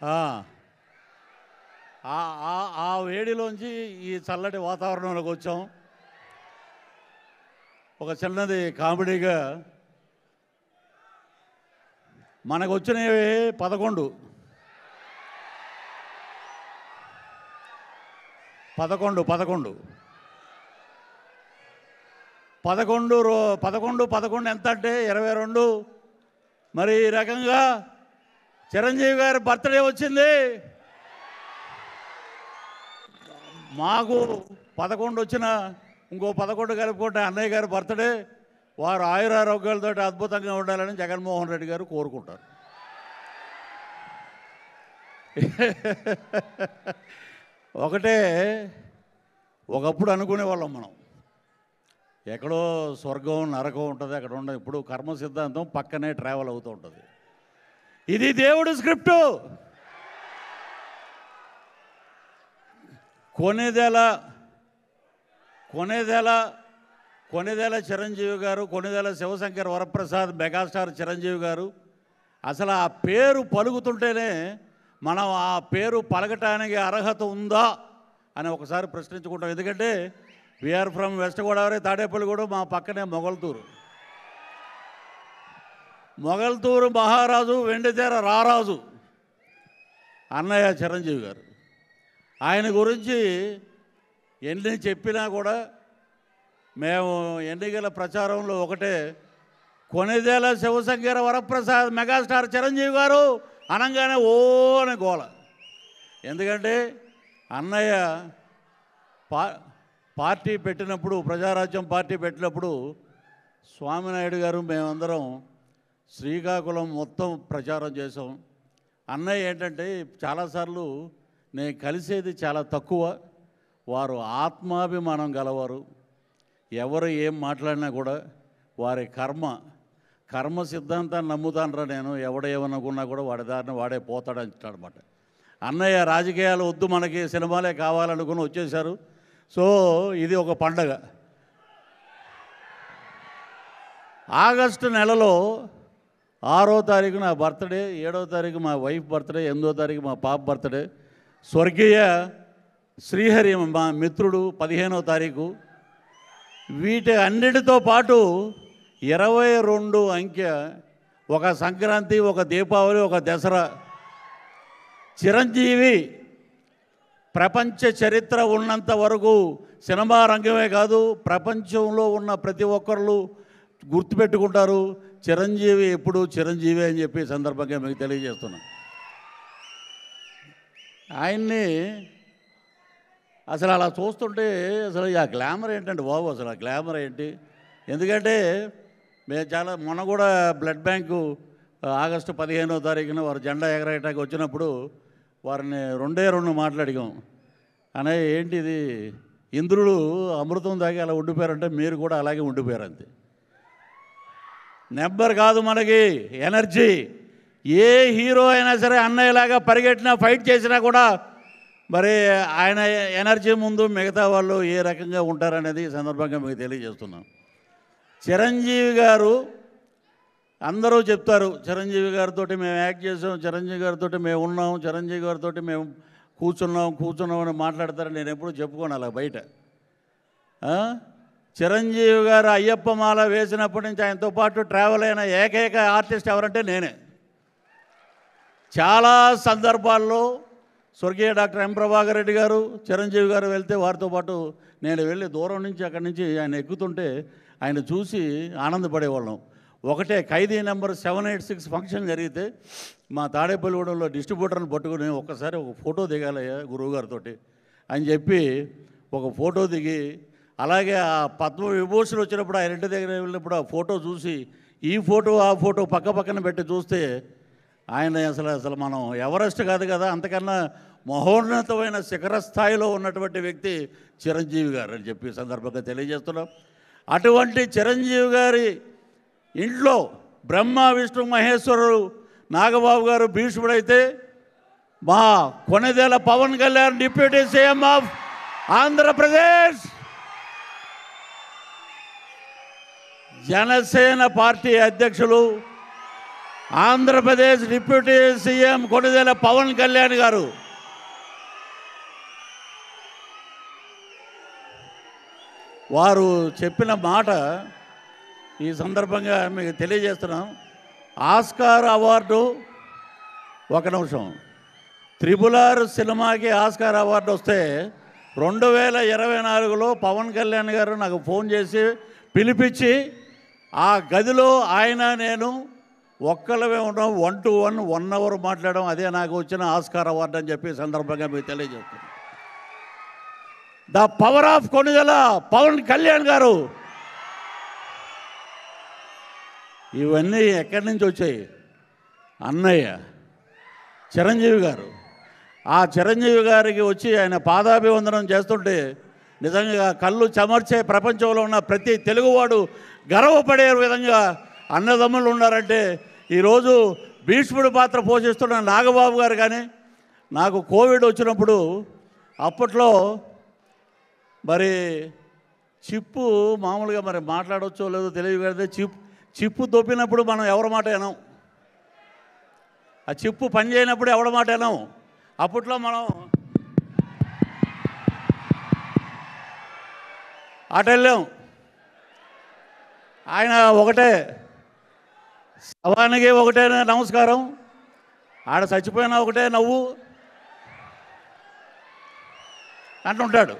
ఆ ఆ వేడిలోంచి ఈ చల్లటి వాతావరణంలోకి వచ్చాం. ఒక చిన్నది కామెడీగా మనకు వచ్చినవి 11 11 11 11 11 ఎంత అంటే 22. మరి ఈ రకంగా చిరంజీవి గారి బర్త్డే వచ్చింది. మాకు 11 వచ్చిన ఇంకో 11 కలుపుకుంటే అన్నయ్య గారి బర్త్డే. వారు ఆయురారోగ్యాలతో అద్భుతంగా ఉండాలని జగన్మోహన్ రెడ్డి గారు కోరుకుంటారు. ఒకటే ఒకప్పుడు అనుకునేవాళ్ళం మనం, ఎక్కడో స్వర్గం నరకం ఉంటుంది, అక్కడ ఉండదు. ఇప్పుడు కర్మ సిద్ధాంతం పక్కనే ట్రావెల్ అవుతూ ఉంటుంది. ఇది దేవుడి స్క్రిప్టు. కొనిదెల చిరంజీవి గారు, కొనిదెల శివశంకర్ వరప్రసాద్, మెగాస్టార్ చిరంజీవి గారు. అసలు ఆ పేరు పలుకుతుంటేనే మనం ఆ పేరు పలకటానికి అర్హత ఉందా అని ఒకసారి ప్రశ్నించుకుంటాం. ఎందుకంటే we're from west Godavari, Tadepalligudem, మా పక్కనే మొగల్తూరు మహారాజు, వెండితెర రారాజు అన్నయ్య చిరంజీవి గారు. ఆయన గురించి ఎన్ని చెప్పినా కూడా మేము ఎన్నికల ప్రచారంలో ఒకటే, కొనిదెల శివశంకర వరప్రసాద్ మెగాస్టార్ చిరంజీవి గారు అనగానే ఓ అని గోల. ఎందుకంటే అన్నయ్య పార్టీ పెట్టినప్పుడు, ప్రజారాజ్యం పార్టీ పెట్టినప్పుడు స్వామినాయుడు గారు మేమందరం శ్రీకాకుళం మొత్తం ప్రచారం చేసాం. అన్నయ్య ఏంటంటే చాలాసార్లు నేను కలిసేది చాలా తక్కువ. వారు ఆత్మాభిమానం గలవారు. ఎవరు ఏం మాట్లాడినా కూడా వారి కర్మ సిద్ధాంతాన్ని నమ్ముతానరా నేను, ఎవడేమనుకున్నా కూడా వాడి దారిని వాడే పోతాడని అనమాట. అన్నయ్య రాజకీయాలు వద్దు, మనకి సినిమాలే కావాలనుకుని వచ్చేశారు. సో ఇది ఒక పండగ. ఆగస్టు నెలలో 6వ తారీఖు నా బర్త్డే, 7వ తారీఖు మా వైఫ్ బర్త్డే, 8వ తారీఖు మా పాప బర్త్డే. స్వర్గీయ శ్రీహరి మా మిత్రుడు 15వ తారీఖు. వీటి అన్నిటితో పాటు 22 అంకె, ఒక సంక్రాంతి, ఒక దీపావళి, ఒక దసరా. చిరంజీవి ప్రపంచ చరిత్ర ఉన్నంత వరకు సినిమా రంగమే కాదు, ప్రపంచంలో ఉన్న ప్రతి ఒక్కరు గుర్తుపెట్టుకుంటారు చిరంజీవి ఎప్పుడు చిరంజీవి అని చెప్పి సందర్భంగా మీకు తెలియజేస్తున్నాను. ఆయన్ని అసలు అలా చూస్తుంటే అసలు ఆ గ్లామర్ ఏంటంటే బాబు, అసలు ఆ గ్లామర్ ఏంటి? ఎందుకంటే మేము మొన్న కూడా బ్లడ్ బ్యాంకు ఆగస్టు 15వ తారీఖున వారు జెండా ఎగరేయటానికి వచ్చినప్పుడు వారిని 2 మాట్లాడిగాం. అనే ఏంటిది, ఇంద్రుడు అమృతం దాగి అలా ఉండిపోయారంటే మీరు కూడా అలాగే ఉండిపోయారు అంతే. నెంబర్ కాదు మనకి ఎనర్జీ. ఏ హీరో అయినా సరే అన్నయ్యలాగా పరిగెట్టినా, ఫైట్ చేసినా కూడా మరి ఆయన ఎనర్జీ ముందు మిగతా వాళ్ళు ఏ రకంగా ఉంటారనేది ఈ సందర్భంగా మీకు తెలియజేస్తున్నాం. చిరంజీవి గారు అందరూ చెప్తారు, చిరంజీవి గారితో మేము యాక్ట్ చేసాం, చిరంజీవి గారితో మేము ఉన్నాం, చిరంజీవి గారితో మేము కూర్చున్నాం అని మాట్లాడతారు. నేను ఎప్పుడూ చెప్పుకోను అలా బయట. చిరంజీవి గారు అయ్యప్ప మాల వేసినప్పటి నుంచి ఆయనతో పాటు ట్రావెల్ అయిన ఏకైక ఆర్టిస్ట్ ఎవరంటే నేనే. చాలా సందర్భాల్లో స్వర్గీయ డాక్టర్ ఎం ప్రభాకర్ రెడ్డి గారు, చిరంజీవి గారు వెళ్తే వారితో పాటు నేను వెళ్ళి దూరం నుంచి అక్కడి నుంచి ఆయన ఎక్కుతుంటే ఆయన చూసి ఆనందపడేవాళ్ళం. ఒకటే ఖైదీ నెంబర్ 786 ఫంక్షన్ జరిగితే మా తాడేపల్లిగూడెంలో డిస్ట్రిబ్యూటర్ని పట్టుకుని ఒక్కసారి ఒక ఫోటో దిగాలయ్యా గురువుగారితో అని చెప్పి ఒక ఫోటో దిగి, అలాగే ఆ పద్మ విభూషణ వచ్చినప్పుడు ఆయన ఇంటి దగ్గర వెళ్ళినప్పుడు ఆ ఫోటో చూసి ఈ ఫోటో ఆ ఫోటో పక్కన పెట్టి చూస్తే ఆయన అసలు మనం ఎవరెస్ట్ కాదు కదా, అంతకన్నా మహోన్నతమైన శిఖర స్థాయిలో ఉన్నటువంటి వ్యక్తి చిరంజీవి గారు అని చెప్పి సందర్భంగా తెలియజేస్తున్నాం. అటువంటి చిరంజీవి గారి ఇంట్లో బ్రహ్మ విష్ణు మహేశ్వరుడు నాగబాబు గారు భీష్ముడైతే, మా Konidela Pawan Kalyan deputy CM of Andhra Pradesh, Janasena party అధ్యక్షులు ఆంధ్రప్రదేశ్ డిప్యూటీ సీఎం కొణిదెల పవన్ కళ్యాణ్ గారు వారు చెప్పిన మాట ఈ సందర్భంగా మీకు తెలియజేస్తున్నాం. ఆస్కార్ అవార్డు, ఒక నిమిషం, త్రిబుల్ సినిమాకి ఆస్కార్ అవార్డు వస్తే 2024లో పవన్ కళ్యాణ్ గారు నాకు ఫోన్ చేసి పిలిపించి ఆ గదిలో ఆయన నేను ఒక్కళ్ళమే ఉన్నాం, 1-to-1 1 అవర్ మాట్లాడడం, అదే నాకు వచ్చిన ఆస్కార్ అవార్డు అని చెప్పి సందర్భంగా మీకు తెలియజేస్తున్నాను. The power of Konidela Pawan Kalyan గారు. ఇవన్నీ ఎక్కడి నుంచి వచ్చాయి? అన్నయ్య చిరంజీవి గారు. ఆ చిరంజీవి గారికి వచ్చి ఆయన పాదాభివందనం చేస్తుంటే నిజంగా కళ్ళు చెమర్చే ప్రపంచంలో ఉన్న ప్రతి తెలుగువాడు గర్వపడే విధంగా అన్నదమ్ములు ఉన్నారంటే ఈరోజు భీష్ముడి పాత్ర పోషిస్తున్న నాగబాబు గారు. కానీ నాకు కోవిడ్ వచ్చినప్పుడు అప్పట్లో మరి చిప్పు మామూలుగా మరి మాట్లాడవచ్చో లేదో తెలియదు కదా, చిప్పు దొప్పినప్పుడు మనం ఎవరి మాట వినాం, ఆ చిప్పు పని చేయనప్పుడు ఎవరి మాట వినాం. అప్పట్లో మనం అటు వెళ్ళాం, ఆయన ఒకటే శవానికి ఒకటే నమస్కారం, ఆడ చచ్చిపోయినా ఒకటే నవ్వు అంటుంటాడు.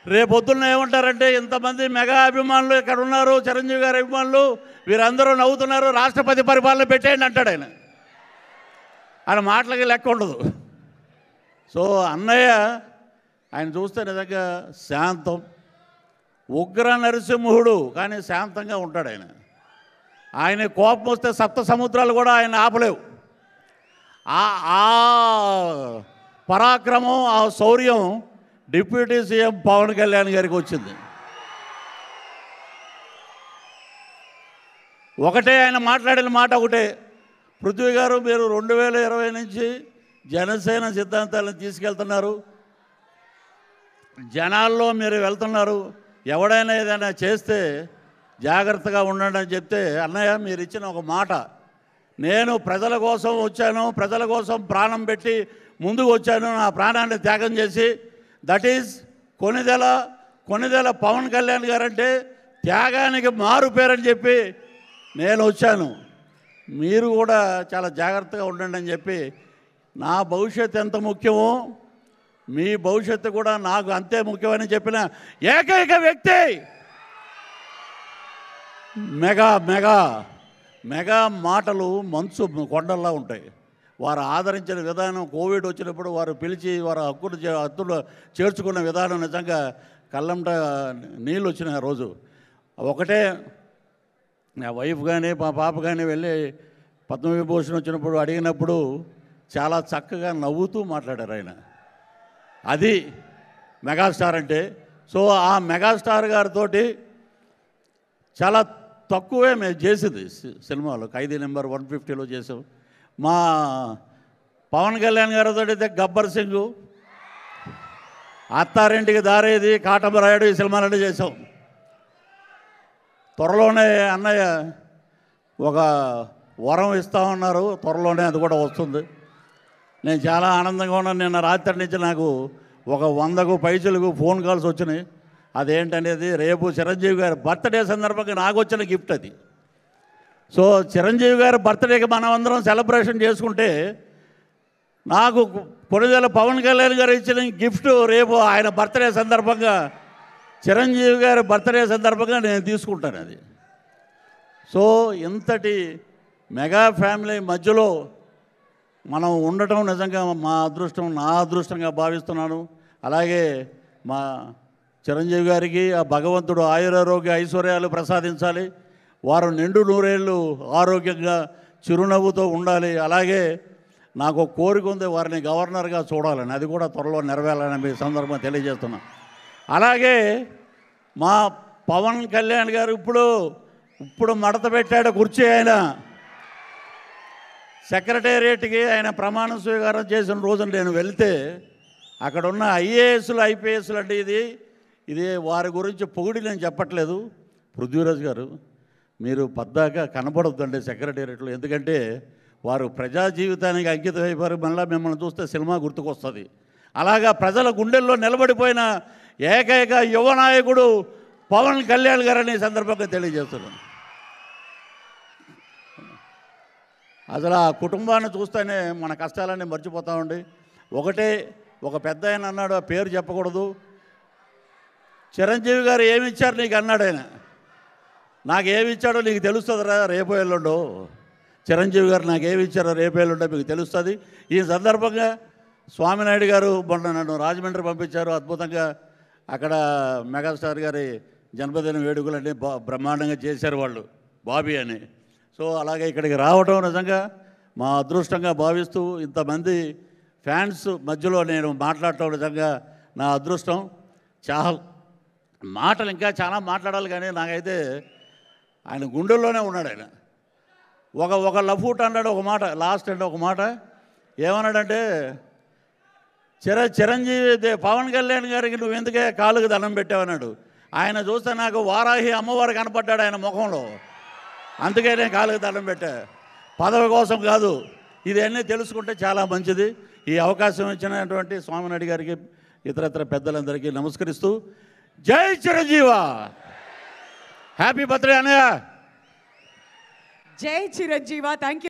రేపొద్దున్న ఏమంటారంటే ఇంతమంది మెగా అభిమానులు ఇక్కడ ఉన్నారు, చిరంజీవి గారి అభిమానులు, వీరందరూ నవ్వుతున్నారు, రాష్ట్రపతి పరిపాలన పెట్టేయండి అంటాడు ఆయన. ఆయన మాటలకి లెక్క ఉండదు. సో అన్నయ్య ఆయన చూస్తే నిజంగా శాంతం, ఉగ్ర నరసింహుడు, కానీ శాంతంగా ఉంటాడు ఆయన. ఆయన కోపం వస్తే సప్త సముద్రాలు కూడా ఆయన ఆపలేవు. ఆ పరాక్రమం, ఆ శౌర్యం డిప్యూటీ సీఎం పవన్ కళ్యాణ్ గారికి వచ్చింది. ఒకటే ఆయన మాట్లాడిన మాట ఒకటే, పృథ్వీ గారు మీరు 2020 నుంచి జనసేన సిద్ధాంతాలను తీసుకెళ్తున్నారు, జనాల్లో మీరు వెళ్తున్నారు, ఎవడైనా ఏదైనా చేస్తే జాగ్రత్తగా ఉండండి అని చెప్తే, అన్నయ్య మీరు ఇచ్చిన ఒక మాట, నేను ప్రజల కోసం వచ్చాను, ప్రజల కోసం ప్రాణం పెట్టి ముందుకు వచ్చాను, నా ప్రాణాన్ని త్యాగం చేసి, దట్ ఈజ్ కొణిదెల పవన్ కళ్యాణ్ గారంటే త్యాగానికి మారు పేరని చెప్పి నేను వచ్చాను, మీరు కూడా చాలా జాగ్రత్తగా ఉండండి అని చెప్పి, నా భవిష్యత్తు ఎంత ముఖ్యమో మీ భవిష్యత్తు కూడా నాకు అంతే ముఖ్యమని చెప్పిన ఏకైక వ్యక్తి మెగా మాటలు మంచు కొండల్లా ఉంటాయి. వారు ఆదరించిన విధానం, కోవిడ్ వచ్చినప్పుడు వారు పిలిచి వారు హక్కులు చేర్చుకున్న విధానం నిజంగా కళ్ళంట నీళ్ళు వచ్చిన రోజు. ఒకటే నా వైఫ్ కానీ మా పాప కానీ వెళ్ళి పద్మవిభూషణ్ వచ్చినప్పుడు అడిగినప్పుడు చాలా చక్కగా నవ్వుతూ మాట్లాడారు ఆయన. అది మెగాస్టార్ అంటే. సో ఆ మెగాస్టార్ గారితో చాలా తక్కువే మేము చేసింది సినిమాలో. ఖైదీ నెంబర్ 150లో చేసాం. మా పవన్ కళ్యాణ్ గారితో అయితే గబ్బర్ సింగ్, అత్తారింటికి దారేది, కాటమరాయుడు ఈ సినిమాలన్నీ చేసాం. త్వరలోనే అన్నయ్య ఒక వరం ఇస్తామన్నారు, త్వరలోనే అది కూడా వస్తుంది. నేను చాలా ఆనందంగా ఉన్నాను. నిన్న రాత్రి నుంచి నాకు ఒక 100కు పైసలకు ఫోన్ కాల్స్ వచ్చినాయి. అదేంటనేది రేపు చిరంజీవి గారి బర్త్డే సందర్భంగా నాకు వచ్చిన గిఫ్ట్ అది. సో చిరంజీవి గారి బర్త్డేకి మనం అందరం సెలబ్రేషన్ చేసుకుంటే నాకు కొణిదెల పవన్ కళ్యాణ్ గారు ఇచ్చిన గిఫ్ట్ రేపు ఆయన బర్త్డే సందర్భంగా, చిరంజీవి గారి బర్త్డే సందర్భంగా నేను తీసుకుంటాను అది. సో ఇంతటి మెగా ఫ్యామిలీ మధ్యలో మనం ఉండటం నిజంగా మా అదృష్టం, నా అదృష్టంగా భావిస్తున్నాను. అలాగే మా చిరంజీవి గారికి ఆ భగవంతుడు ఆయురారోగ్య ఐశ్వర్యాలు ప్రసాదించాలి. వారు నిండు నూరేళ్ళు ఆరోగ్యంగా చిరునవ్వుతో ఉండాలి. అలాగే నాకు ఒక కోరిక ఉంది, వారిని గవర్నర్గా చూడాలని, అది కూడా త్వరలో నెరవేరాలని మీ సందర్భంగా తెలియజేస్తున్నాను. అలాగే మా పవన్ కళ్యాణ్ గారు ఇప్పుడు మడత పెట్టాడు కుర్చీ. ఆయన సెక్రటేరియట్కి ఆయన ప్రమాణ స్వీకారం చేసిన రోజున నేను వెళ్తే అక్కడ ఉన్న ఐఏఎస్లు ఐపీఎస్లు అంటే ఇది వారి గురించి పొగిడి నేను చెప్పట్లేదు. పృథ్వీరాజ్ గారు మీరు పద్దాక కనపడొద్దండి సెక్రటేరియట్లో. ఎందుకంటే వారు ప్రజా జీవితానికి అంకితం అయిపోయారు. మళ్ళీ మిమ్మల్ని చూస్తే సినిమా గుర్తుకొస్తుంది. అలాగా ప్రజల గుండెల్లో నిలబడిపోయిన ఏకైక యువ నాయకుడు పవన్ కళ్యాణ్ గారని ఈ సందర్భంగా తెలియజేస్తున్నాను. అసలు ఆ కుటుంబాన్ని చూస్తేనే మన కష్టాలన్నీ మర్చిపోతామండి. ఒకటే ఒక పెద్ద ఆయన అన్నాడు, ఆ పేరు చెప్పకూడదు, చిరంజీవి గారు ఏమి ఇచ్చారు నీకు అన్నాడు ఆయన. నాకు ఏమి ఇచ్చాడో నీకు తెలుస్తుందిరా రేపు ఎల్లుండో. చిరంజీవి గారు నాకు ఏమి ఇచ్చారో రేపు ఎల్లుండో మీకు తెలుస్తుంది. ఈ సందర్భంగా స్వామినాయుడు గారు మొన్న నన్ను రాజమండ్రి పంపించారు. అద్భుతంగా అక్కడ మెగాస్టార్ గారి జన్మదిన వేడుకలన్నీ బ్రహ్మాండంగా చేశారు వాళ్ళు, బాబీ అని. సో అలాగే ఇక్కడికి రావడం నిజంగా మా అదృష్టంగా భావిస్తూ ఇంతమంది ఫ్యాన్స్ మధ్యలో నేను మాట్లాడటం నిజంగా నా అదృష్టం. చాలా మాటలు ఇంకా చాలా మాట్లాడాలి, కానీ నాకైతే ఆయన గుండెల్లోనే ఉన్నాడు ఆయన. ఒక లఫూట్ అన్నాడు, ఒక మాట లాస్ట్ అంటే ఒక మాట ఏమన్నాడంటే, చిరంజీవి పవన్ కళ్యాణ్ గారికి నువ్వు ఎందుకే కాలుకి దండం పెట్టావన్నాడు. ఆయన చూస్తే నాకు వారాహి అమ్మవారు కనపడ్డాడు ఆయన ముఖంలో, అందుకే నేను కాలుకి దండం పెట్టా. పదవి కోసం కాదు, ఇదన్నీ తెలుసుకుంటే చాలా మంచిది. ఈ అవకాశం ఇచ్చినటువంటి స్వామినాయుడు గారికి ఇతరత్ర పెద్దలందరికీ నమస్కరిస్తూ జై చిరంజీవ. హ్యాపీ బర్త్డే అన్నయ్య. జై చిరంజీవ. Thank you.